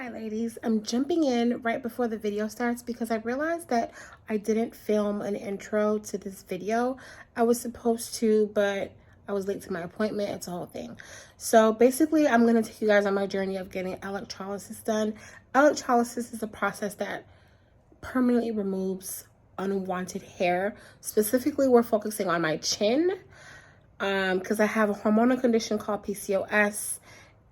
Hi ladies, I'm jumping in right before the video starts because I realized that I didn't film an intro to this video. I was supposed to, but I was late to my appointment. It's a whole thing. So basically, I'm going to take you guys on my journey of getting electrolysis done. Electrolysis is a process that permanently removes unwanted hair. Specifically, we're focusing on my chin because I have a hormonal condition called PCOS.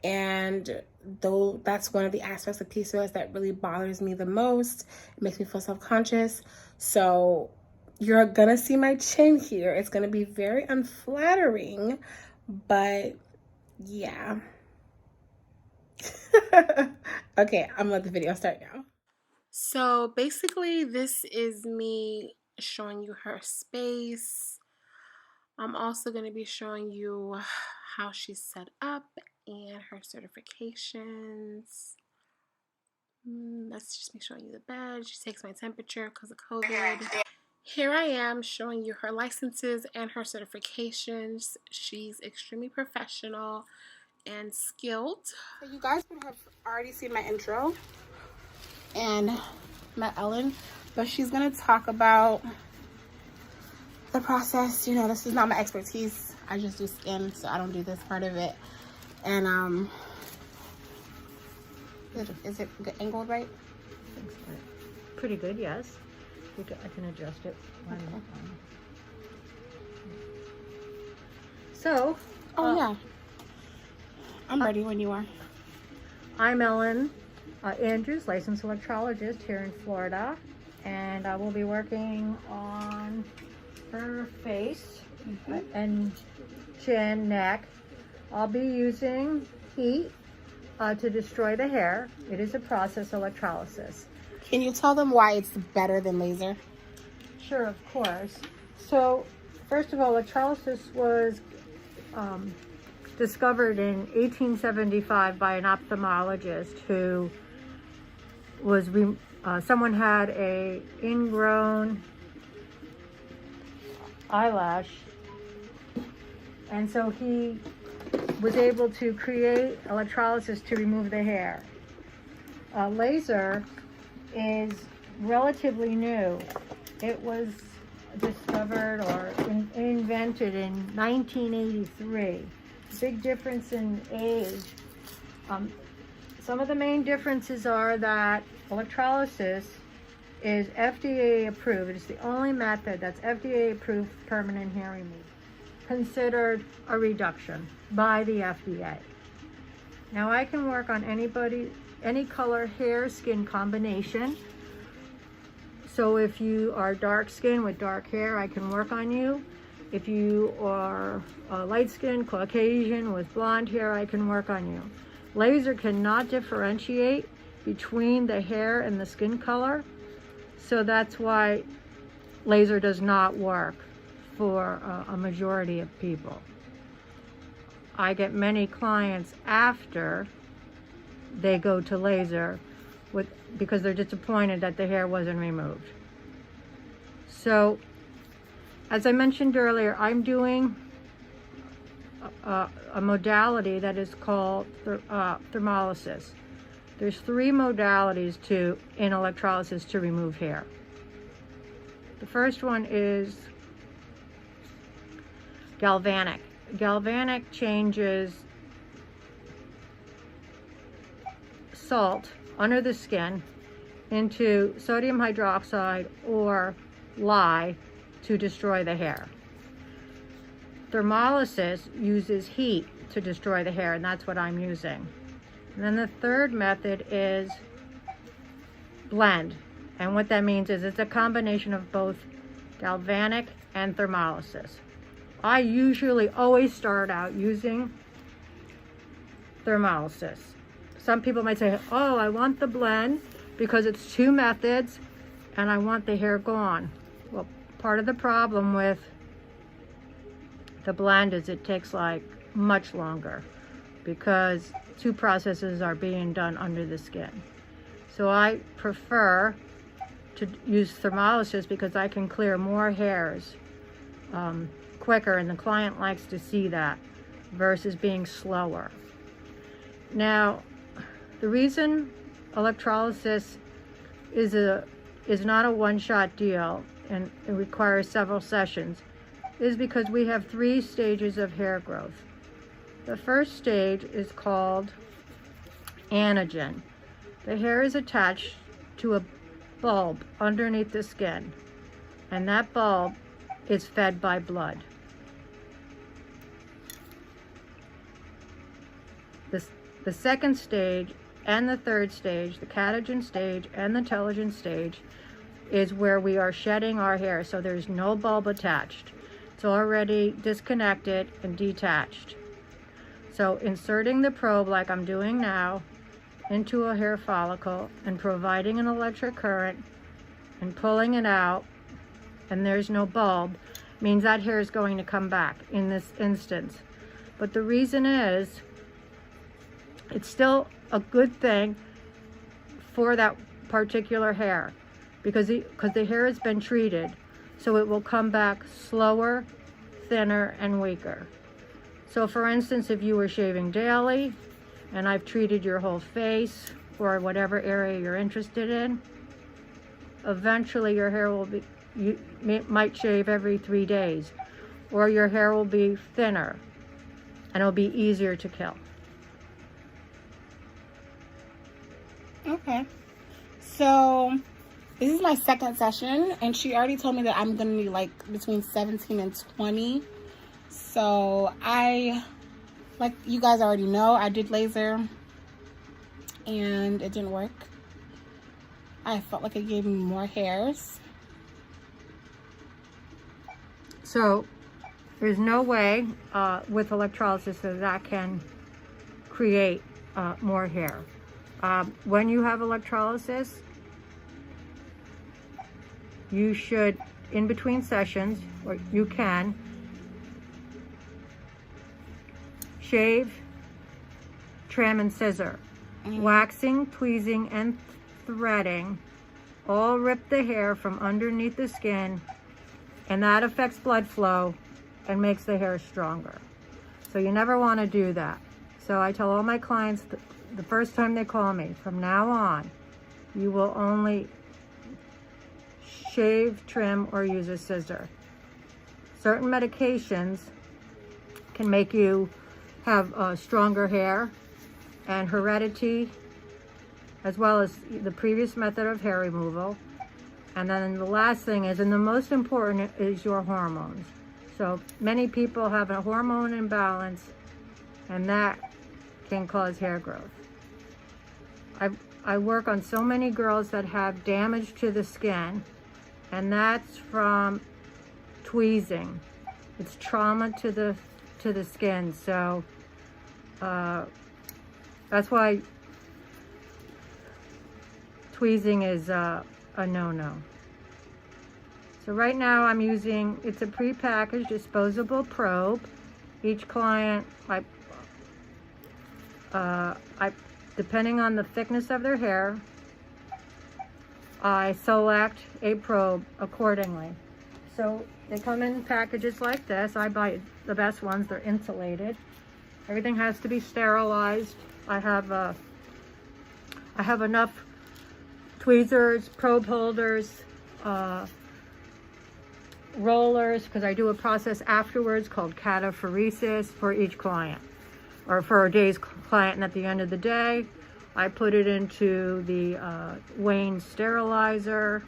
And though that's one of the aspects of PCOS that really bothers me the most, it makes me feel self-conscious. So you're gonna see my chin here. It's gonna be very unflattering, but yeah. Okay, I'm gonna let the video start now. So basically, this is me showing you her space. I'm also gonna be showing you how she's set up and her certifications. Let's just be showing you the bed. She takes my temperature because of COVID. Here I am showing you her licenses and her certifications. She's extremely professional and skilled. So you guys would have already seen my intro and met Ellen, but she's gonna talk about the process. You know, this is not my expertise. I just do skin, so I don't do this part of it. And is it angled right? I think so. Pretty good, yes. I can adjust it. Okay. So, yeah. I'm ready when you are. I'm Ellen Andrews, licensed electrologist here in Florida, and I will be working on her face and chin, neck. I'll be using heat to destroy the hair. It is a process electrolysis. Can you tell them why it's better than laser? Sure, of course. So, first of all, electrolysis was discovered in 1875 by an ophthalmologist who was, someone had a ingrown eyelash, and so he was able to create electrolysis to remove the hair. Laser is relatively new. It was discovered or invented in 1983. Big difference in age. Some of the main differences are that electrolysis is FDA approved. It's the only method that's FDA approved for permanent hair removal, considered a reduction by the FDA. Now I can work on any color hair skin combination. So if you are dark skin with dark hair, I can work on you. If you are light skin, Caucasian with blonde hair, I can work on you. Laser cannot differentiate between the hair and the skin color. So that's why laser does not work for a majority of people. I get many clients after they go to laser because they're disappointed that the hair wasn't removed. So, as I mentioned earlier, I'm doing a modality that is called thermolysis. There's 3 modalities in electrolysis to remove hair. The first one is galvanic. Galvanic changes salt under the skin into sodium hydroxide or lye to destroy the hair. Thermolysis uses heat to destroy the hair, and that's what I'm using. And then the third method is blend. And what that means is it's a combination of both galvanic and thermolysis. I usually always start out using thermolysis. Some people might say, oh, I want the blend because it's 2 methods and I want the hair gone. Well, part of the problem with the blend is it takes like much longer because 2 processes are being done under the skin. So I prefer to use thermolysis because I can clear more hairs quicker, and the client likes to see that versus being slower. Now, the reason electrolysis is not a one-shot deal, and it requires several sessions, is because we have 3 stages of hair growth. The first stage is called anagen. The hair is attached to a bulb underneath the skin, and that bulb is fed by blood. The second stage and the third stage, the catagen stage and the telogen stage, is where we are shedding our hair, so there's no bulb attached. It's already disconnected and detached. So inserting the probe like I'm doing now into a hair follicle and providing an electric current and pulling it out, and there's no bulb, means that hair is going to come back in this instance. But the reason is, it's still a good thing for that particular hair because the hair has been treated, so it will come back slower, thinner, and weaker. So for instance, if you were shaving daily and I've treated your whole face or whatever area you're interested in, eventually your hair will be, you might shave every 3 days, or your hair will be thinner and it'll be easier to kill. Okay, so this is my second session, and she already told me that I'm gonna need like between 17 and 20. So like you guys already know, I did laser and it didn't work. I felt like it gave me more hairs. So there's no way with electrolysis that can create more hair. When you have electrolysis, you should, in between sessions, or you can, shave, trim, and scissor. Waxing, tweezing, and threading all rip the hair from underneath the skin, and that affects blood flow and makes the hair stronger. So you never want to do that. So I tell all my clients that the first time they call me, from now on, you will only shave, trim, or use a scissor. Certain medications can make you have stronger hair, and heredity, as well as the previous method of hair removal. And then the last thing is, and the most important, is your hormones. So many people have a hormone imbalance, and that can cause hair growth. I work on so many girls that have damage to the skin, and that's from tweezing. It's trauma to the skin. So that's why tweezing is a no-no. So right now I'm using, it's a prepackaged disposable probe. Each client, depending on the thickness of their hair, I select a probe accordingly. So they come in packages like this. I buy the best ones. They're insulated. Everything has to be sterilized. I have enough tweezers, probe holders, rollers, because I do a process afterwards called cataphoresis for each client, or for a day's client. And at the end of the day, I put it into the Wayne sterilizer.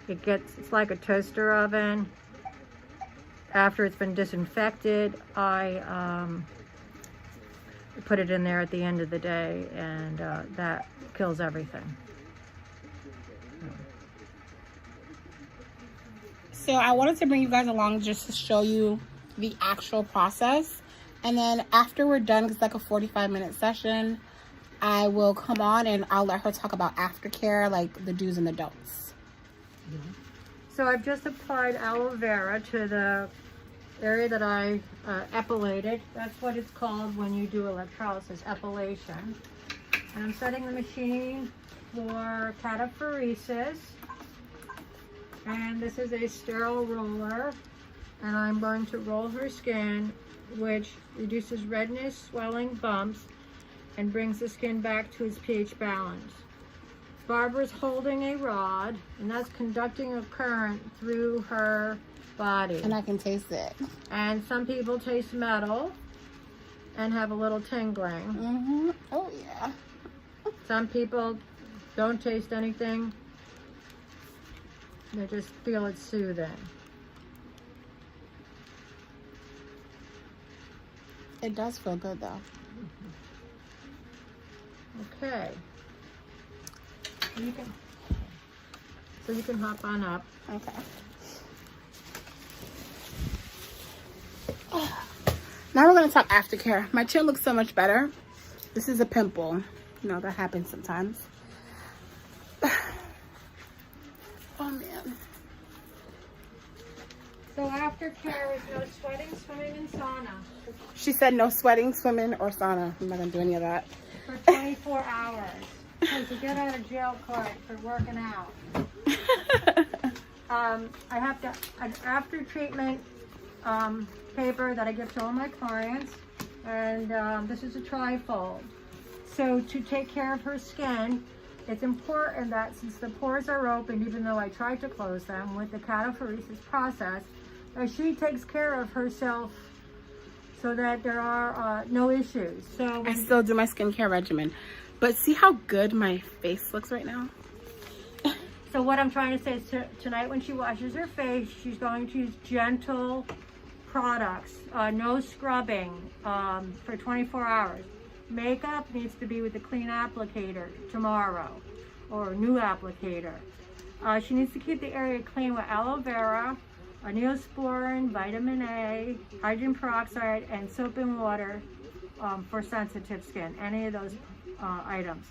It's like a toaster oven. After it's been disinfected, I put it in there at the end of the day, and that kills everything. So I wanted to bring you guys along just to show you the actual process. And then after we're done, it's like a 45-minute session, I will come on and I'll let her talk about aftercare, like the do's and the don'ts. So I've just applied aloe vera to the area that I epilated. That's what it's called when you do electrolysis, epilation. And I'm setting the machine for cataphoresis. And this is a sterile roller. And I'm going to roll her skin, which reduces redness, swelling, bumps, and brings the skin back to its pH balance. Barbara's holding a rod, and that's conducting a current through her body. And I can taste it. And some people taste metal and have a little tingling. Mm-hmm. Oh, yeah. Some people don't taste anything. They just feel it soothing. It does feel good, though. Okay. So you can hop on up. Okay. Now we're going to talk aftercare. My chin looks so much better. This is a pimple. You know, that happens sometimes. Oh, man. So aftercare is no sweating, swimming, and sauna. She said no sweating, swimming, or sauna. I'm not going to do any of that. For 24 hours. Because you get out of jail card for working out. I have an after treatment paper that I give to all my clients. And this is a trifold. So to take care of her skin, it's important that since the pores are open, even though I tried to close them with the cataphoresis process, that she takes care of herself so that there are no issues. So I still do my skincare regimen. But see how good my face looks right now? So what I'm trying to say is tonight when she washes her face, she's going to use gentle products, no scrubbing for 24 hours. Makeup needs to be with a clean applicator tomorrow, or new applicator. She needs to keep the area clean with aloe vera, neosporin, vitamin A, hydrogen peroxide, and soap and water for sensitive skin. Any of those items.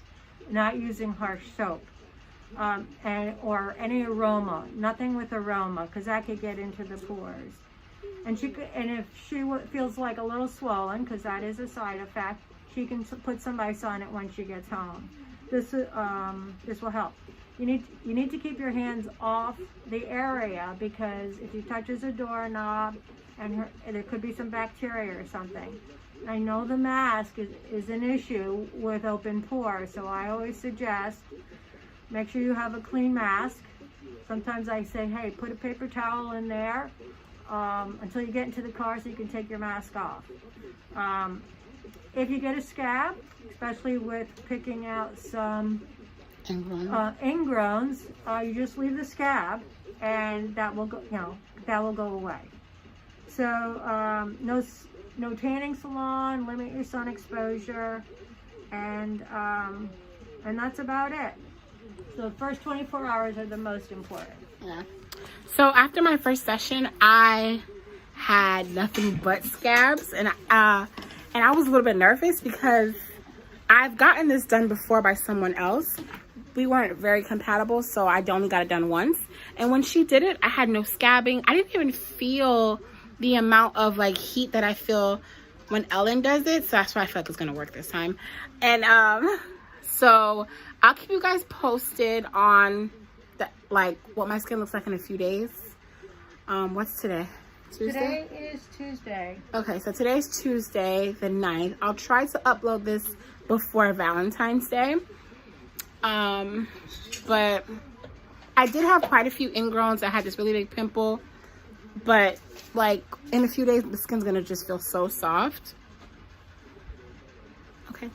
Not using harsh soap. Or any aroma. Nothing with aroma, because that could get into the pores. And if she feels like a little swollen, because that is a side effect, she can put some ice on it when she gets home. This will help. You need to keep your hands off the area, because if she touches a doorknob and there could be some bacteria or something. I know the mask is an issue with open pores, so I always suggest make sure you have a clean mask. Sometimes I say, hey, put a paper towel in there until you get into the car so you can take your mask off. If you get a scab, especially with picking out some ingrowns, you just leave the scab and that will go, that will go away. So no tanning salon, limit your sun exposure, and that's about it. So the first 24 hours are the most important. Yeah. So after my first session, I had nothing but scabs, and I was a little bit nervous because I've gotten this done before by someone else. We weren't very compatible, so I only got it done once. And when she did it, I had no scabbing. I didn't even feel the amount of like heat that I feel when Ellen does it, so that's why I feel like it's gonna work this time. And so I'll keep you guys posted on what my skin looks like in a few days. What's today? Tuesday? Today is Tuesday. Okay, so today's Tuesday the 9th. I'll try to upload this before Valentine's Day. But I did have quite a few ingrowns. I had this really big pimple, but like in a few days the skin's gonna just feel so soft. Okay,